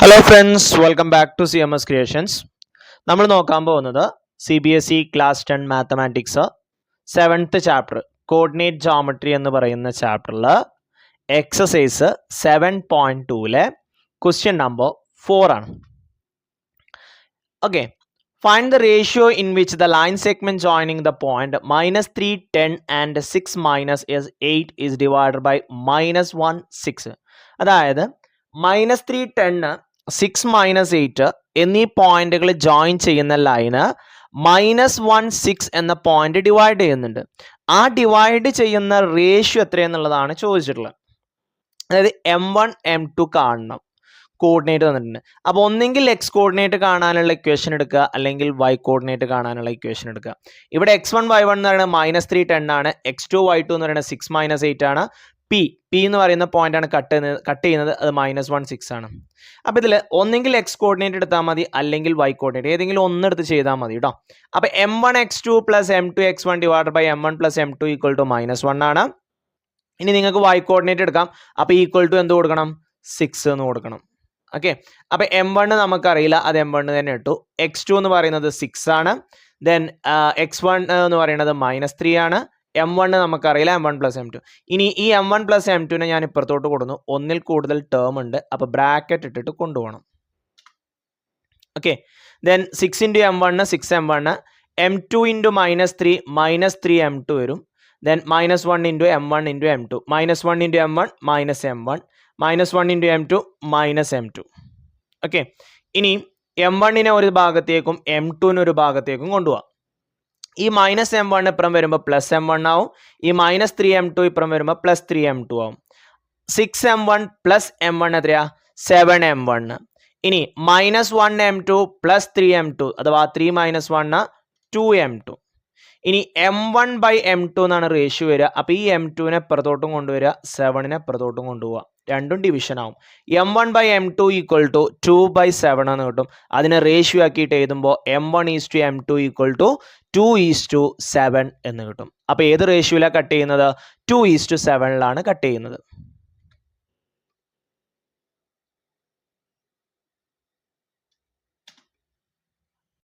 Hello friends, welcome back to CMS creations. നമ്മൾ നോക്കാൻ പോകുന്നത് CBSE class 10 mathematics 7th chapter coordinate geometry എന്ന് പറയുന്ന ചാപ്റ്ററിൽ എക്സസൈസ് 7.2 ക്വസ്റ്റ്യൻ നമ്പർ 4 ആണ്. Okay, find the ratio in which the line segment joining the point -3, 10 and 6 minus 8 is divided by -1, 6. അതായത് -3, 10, 6 - 8 എന്നീ പോയിന്റുകൾ ജോയിൻ ചെയ്യുന്ന ലൈന് -1, 6 എന്ന പോയിന്റ് ഡിവൈഡ് ചെയ്യുന്നുണ്ട്. ആ ഡിവൈഡ് ചെയ്യുന്ന റേഷ്യോ എത്രയെന്നുള്ളതാണ് ചോദിച്ചിട്ടുള്ളത്. അതായത് M1 M2 കാണണം, കോർഡിനേറ്റ് തന്നിട്ടുണ്ട്. അപ്പോൾ ഒന്നെങ്കിൽ X കോർഡിനേറ്റ് കാണാനുള്ള ഇക്വേഷൻ എടുക്കുക, അല്ലെങ്കിൽ Y കോർഡിനേറ്റ് കാണാനുള്ള ഇക്വേഷൻ എടുക്കുക. ഇവിടെ X1 Y1 എന്ന് പറയുന്നത് -3, 10 ആണ്. X2 Y2 എന്ന് പറയുന്നത് 6 - 8 ആണ്. P എന്ന് പറയുന്ന പോയിന്റ് ആണ് കട്ട് ചെയ്യുന്നത്, അത് -1, 6 ആണ്. അപ്പോൾ ഇതിൽ ഒന്നെങ്കിൽ X കോർഡിനേറ്റ് എടുത്താൽ മതി, അല്ലെങ്കിൽ Y കോർഡിനേറ്റ്, ഏതെങ്കിലും ഒന്നെടുത്ത് ചെയ്താൽ മതി കേട്ടോ. അപ്പോൾ M1 X2 + M2 X1 divided by M1 + M2 = -1 ആണ്. ഇനി നിങ്ങൾക്ക് Y കോർഡിനേറ്റ് എടുക്കാം. അപ്പോൾ ഈക്വൽ ടു എന്ത് കൊടുക്കണം? 6 എന്ന് കൊടുക്കണം. ഓക്കെ, അപ്പോൾ M1 നമുക്കറിയില്ല, അത് M1 തന്നെ ഇട്ടു. X2 എന്ന് പറയുന്നത് 6 ആണ്. ദെൻ X1 എന്ന് പറയുന്നത് -3 ആണ്. M1 നമുക്കറിയില്ല, M1 + M2. ഇനി ഈ M1 + M2 ഞാൻ ഇപ്പുറത്തോട്ട് കൊടുക്കുന്നു. ഒന്നിൽ കൂടുതൽ ടേം ഉണ്ട്, അപ്പോൾ ബ്രാക്കറ്റ് ഇട്ടിട്ട് കൊണ്ടുപോകണം. Okay, then 6 × M1 6 M1, M2 × -3 M2 വരും. Then -1 × M1 × M2, -1 × M1 -M1, -1 × M2 -M2. Okay, ഇനി M1 ഒരു ഭാഗത്തേക്കും M2 ഒരു ഭാഗത്തേക്കും കൊണ്ടുപോകാം. ഈ -M1 ഇപ്പുറം വരുമ്പോൾ +M1 ആവും. ഈ -3 M2 ഇപ്പുറം വരുമ്പോൾ +3 M2 ആവും. 6 M1 + M1 എത്രയാ? 7 M1. ഇനി -1 M2 + 3 M2 അഥവാ 3 - 1 2 M2. ഇനി M1 / M2 എന്നാണ് റേഷ്യോ വരിക. അപ്പോൾ ഈ M2 എപ്പുറത്തോട്ടും കൊണ്ടുവരിക, 7 എപ്പുറത്തോട്ടും കൊണ്ടുപോവുക. രണ്ടും ഡിവിഷൻ ആവും. M1 / M2 = 2/7 എന്ന് കിട്ടും. അതിനെ റേഷ്യോ ആക്കിയിട്ട് എഴുതുമ്പോൾ M1 = M2 = 2:7 എന്ന് കിട്ടും. അപ്പോൾ ഏത് റേഷ്യോയിലാണ് കട്ട് ചെയ്യുന്നത്? 2:7 കട്ട് ചെയ്യുന്നത്.